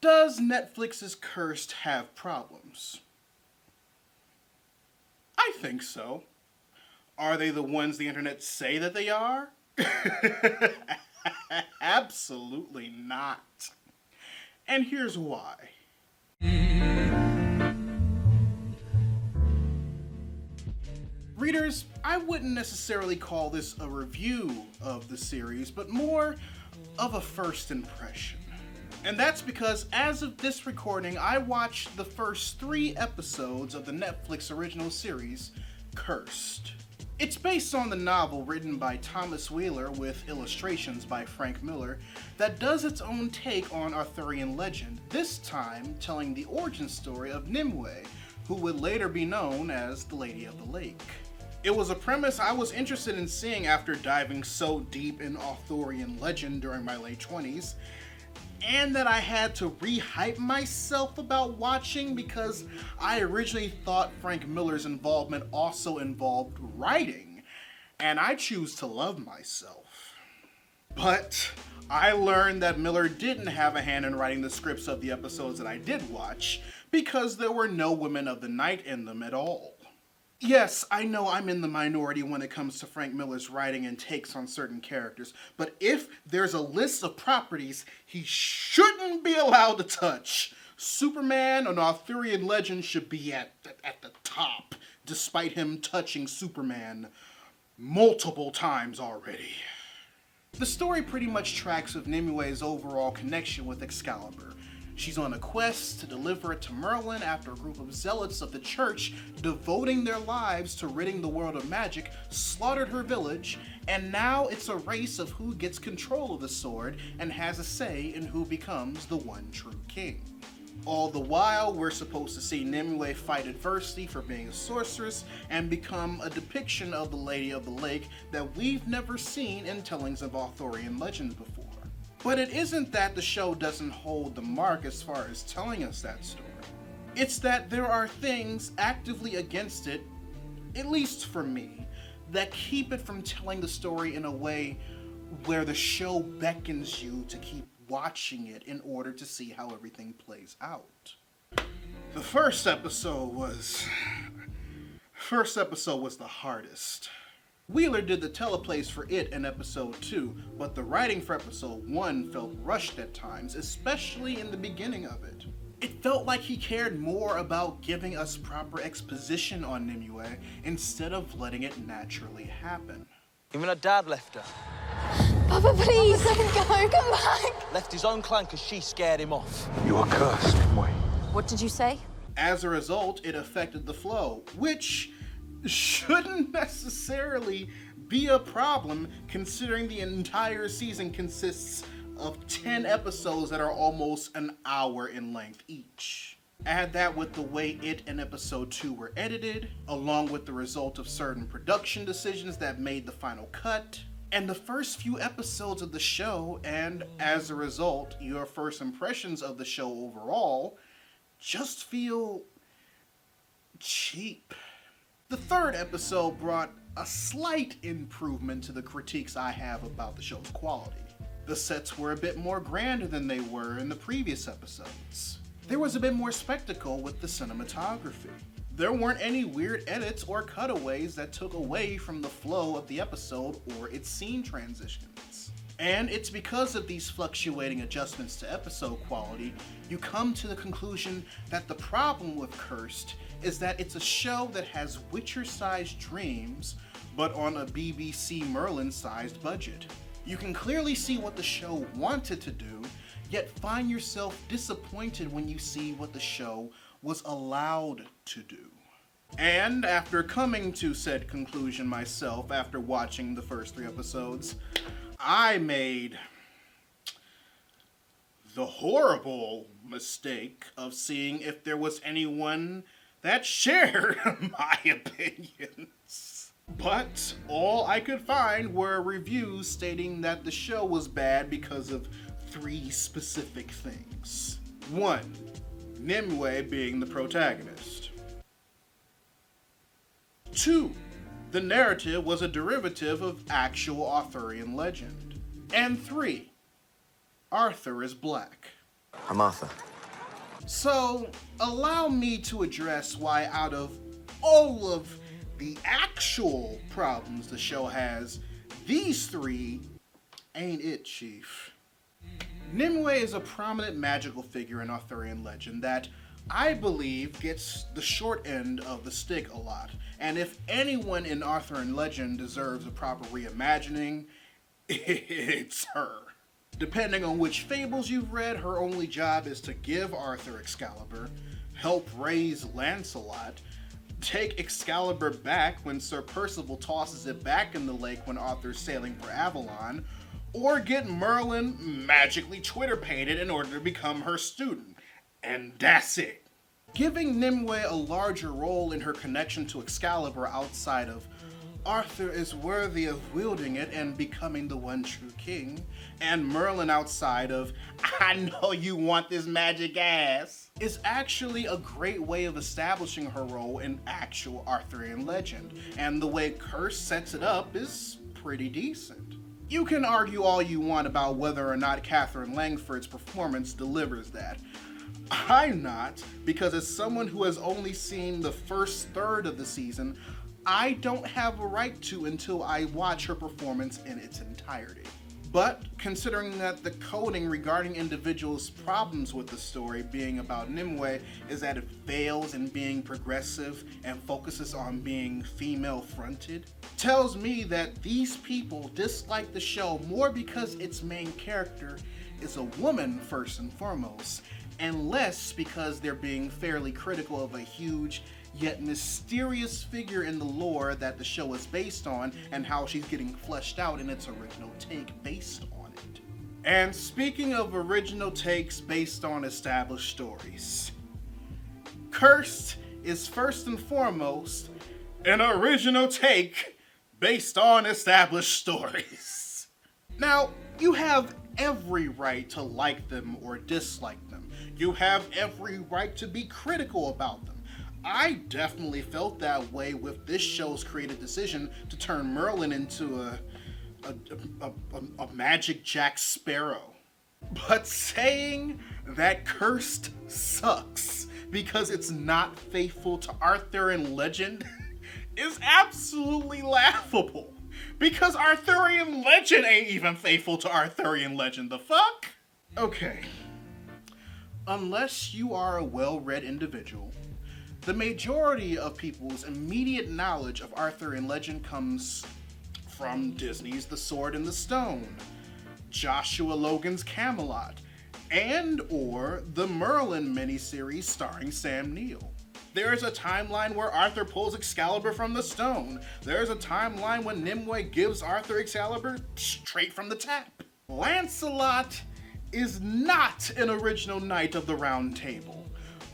Does Netflix's Cursed have problems? I think so. Are they the ones the internet say that they are? Absolutely not. And here's why. Readers, I wouldn't necessarily call this a review of the series, but more of a first impression. And that's because as of this recording, I watched the first 3 episodes of the Netflix original series, Cursed. It's based on the novel written by Thomas Wheeler with illustrations by Frank Miller that does its own take on Arthurian legend, this time telling the origin story of Nimway, who would later be known as the Lady of the Lake. It was a premise I was interested in seeing after diving so deep in Arthurian legend during my late 20s, and that I had to re-hype myself about watching because I originally thought Frank Miller's involvement also involved writing, and I choose to love myself. But I learned that Miller didn't have a hand in writing the scripts of the episodes that I did watch because there were no women of the night in them at all. Yes, I know I'm in the minority when it comes to Frank Miller's writing and takes on certain characters, but if there's a list of properties he shouldn't be allowed to touch, Superman and Arthurian legend should be at the top, despite him touching Superman multiple times already. The story pretty much tracks with Nimway's overall connection with Excalibur. She's on a quest to deliver it to Merlin after a group of zealots of the church, devoting their lives to ridding the world of magic, slaughtered her village, and now it's a race of who gets control of the sword and has a say in who becomes the one true king. All the while, we're supposed to see Nimway fight adversity for being a sorceress and become a depiction of the Lady of the Lake that we've never seen in tellings of Arthurian legend before. But it isn't that the show doesn't hold the mark as far as telling us that story. It's that there are things actively against it, at least for me, that keep it from telling the story in a way where the show beckons you to keep watching it in order to see how everything plays out. The first episode was the hardest. Wheeler did the teleplays for it in episode 2, but the writing for episode 1 felt rushed at times, especially in the beginning of it. It felt like he cared more about giving us proper exposition on Nimway instead of letting it naturally happen. Even her dad left her. Papa, please, let him go, come back! Left his own clan because she scared him off. You are cursed, Nimway. What did you say? As a result, it affected the flow, which shouldn't necessarily be a problem considering the entire season consists of 10 episodes that are almost an hour in length each. Add that with the way it and episode 2 were edited, along with the result of certain production decisions that made the final cut, and the first few episodes of the show, and as a result, your first impressions of the show overall, just feel cheap. The third episode brought a slight improvement to the critiques I have about the show's quality. The sets were a bit more grander than they were in the previous episodes. There was a bit more spectacle with the cinematography. There weren't any weird edits or cutaways that took away from the flow of the episode or its scene transitions. And it's because of these fluctuating adjustments to episode quality, you come to the conclusion that the problem with Cursed is that it's a show that has Witcher-sized dreams, but on a BBC Merlin-sized budget. You can clearly see what the show wanted to do, yet find yourself disappointed when you see what the show was allowed to do. And after coming to said conclusion myself after watching the first 3 episodes, I made the horrible mistake of seeing if there was anyone that shared my opinions. But all I could find were reviews stating that the show was bad because of 3 specific things. 1, Nimway being the protagonist. 2, the narrative was a derivative of actual Arthurian legend. And 3, Arthur is black. I'm Arthur. So, allow me to address why out of all of the actual problems the show has, these three ain't it, Chief. Nimway is a prominent magical figure in Arthurian legend that I believe gets the short end of the stick a lot. And if anyone in Arthurian legend deserves a proper reimagining, it's her. Depending on which fables you've read, her only job is to give Arthur Excalibur, help raise Lancelot, take Excalibur back when Sir Percival tosses it back in the lake when Arthur's sailing for Avalon, or get Merlin magically Twitter painted in order to become her student. And that's it. Giving Nimway a larger role in her connection to Excalibur outside of Arthur is worthy of wielding it and becoming the one true king, and Merlin outside of I know you want this magic ass, is actually a great way of establishing her role in actual Arthurian legend, and the way Curse sets it up is pretty decent. You can argue all you want about whether or not Katherine Langford's performance delivers that. I'm not, because as someone who has only seen the first third of the season, I don't have a right to until I watch her performance in its entirety. But considering that the coding regarding individuals' problems with the story being about Nimway is that it fails in being progressive and focuses on being female-fronted, tells me that these people dislike the show more because its main character is a woman first and foremost, and less because they're being fairly critical of a huge yet mysterious figure in the lore that the show is based on and how she's getting fleshed out in its original take based on it. And speaking of original takes based on established stories, Cursed is first and foremost an original take based on established stories. Now, you have every right to like them or dislike them. You have every right to be critical about them. I definitely felt that way with this show's creative decision to turn Merlin into a magic Jack Sparrow. But saying that Cursed sucks because it's not faithful to Arthurian legend is absolutely laughable. Because Arthurian legend ain't even faithful to Arthurian legend, the fuck? Okay. Unless you are a well-read individual, the majority of people's immediate knowledge of Arthurian legend comes from Disney's The Sword and the Stone, Joshua Logan's Camelot, and or the Merlin miniseries starring Sam Neill. There's a timeline where Arthur pulls Excalibur from the stone. There's a timeline when Nimway gives Arthur Excalibur straight from the tap. Lancelot is not an original Knight of the Round Table.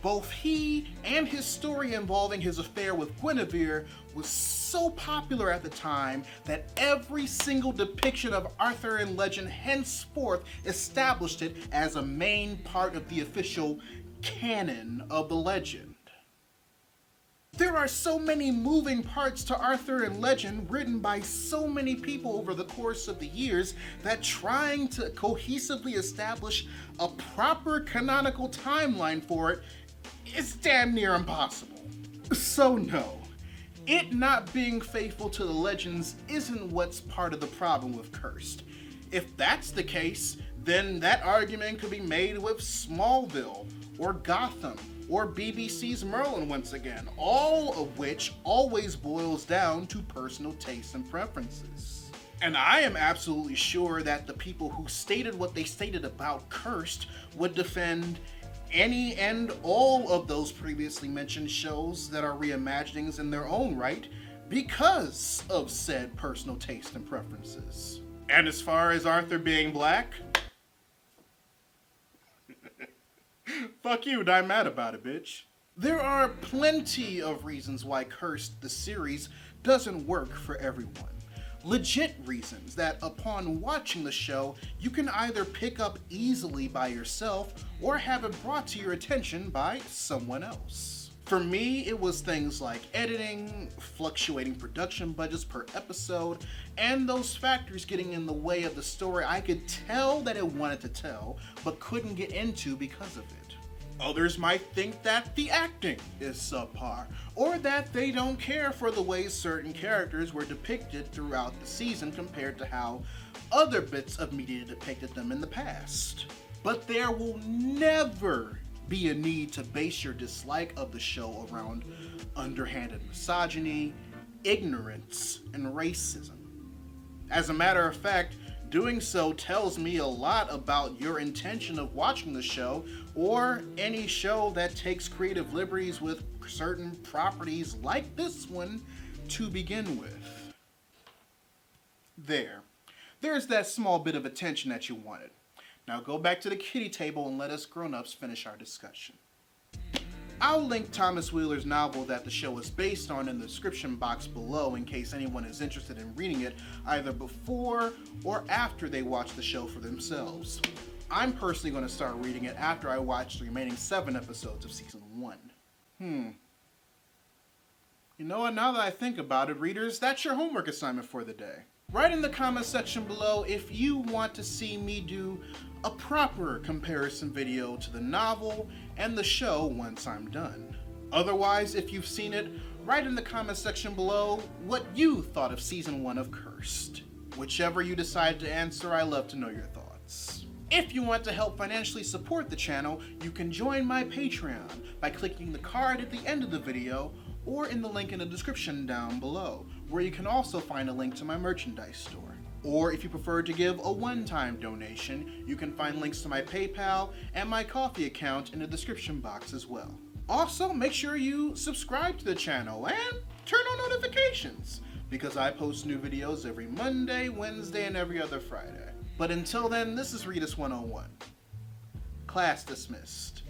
Both he and his story involving his affair with Guinevere was so popular at the time that every single depiction of Arthurian legend henceforth established it as a main part of the official canon of the legend. There are so many moving parts to Arthurian legend written by so many people over the course of the years that trying to cohesively establish a proper canonical timeline for it is damn near impossible. So no, it not being faithful to the legends isn't what's part of the problem with Cursed. If that's the case, then that argument could be made with Smallville, or Gotham, or BBC's Merlin once again, all of which always boils down to personal tastes and preferences. And I am absolutely sure that the people who stated what they stated about Cursed would defend any and all of those previously mentioned shows that are reimaginings in their own right because of said personal taste and preferences. And as far as Arthur being black, fuck you, I'm mad about it, bitch. There are plenty of reasons why Cursed, the series, doesn't work for everyone. Legit reasons that upon watching the show, you can either pick up easily by yourself or have it brought to your attention by someone else. For me, it was things like editing, fluctuating production budgets per episode, and those factors getting in the way of the story I could tell that it wanted to tell, but couldn't get into because of it. Others might think that the acting is subpar, or that they don't care for the way certain characters were depicted throughout the season compared to how other bits of media depicted them in the past. But there will never be a need to base your dislike of the show around underhanded misogyny, ignorance, and racism. As a matter of fact, doing so tells me a lot about your intention of watching the show, or any show that takes creative liberties with certain properties like this one to begin with. There's that small bit of attention that you wanted. Now go back to the kiddie table and let us grown-ups finish our discussion. I'll link Thomas Wheeler's novel that the show is based on in the description box below in case anyone is interested in reading it either before or after they watch the show for themselves. I'm personally going to start reading it after I watch the remaining 7 episodes of season 1. You know what, now that I think about it, readers, that's your homework assignment for the day. Write in the comment section below if you want to see me do a proper comparison video to the novel and the show once I'm done. Otherwise, if you've seen it, write in the comment section below what you thought of season 1 of Cursed. Whichever you decide to answer, I love to know your thoughts. If you want to help financially support the channel, you can join my Patreon by clicking the card at the end of the video or in the link in the description down below, where you can also find a link to my merchandise store. Or if you prefer to give a one-time donation, you can find links to my PayPal and my Ko-fi account in the description box as well. Also, make sure you subscribe to the channel and turn on notifications, because I post new videos every Monday, Wednesday, and every other Friday. But until then, this is Readus 101. Class dismissed.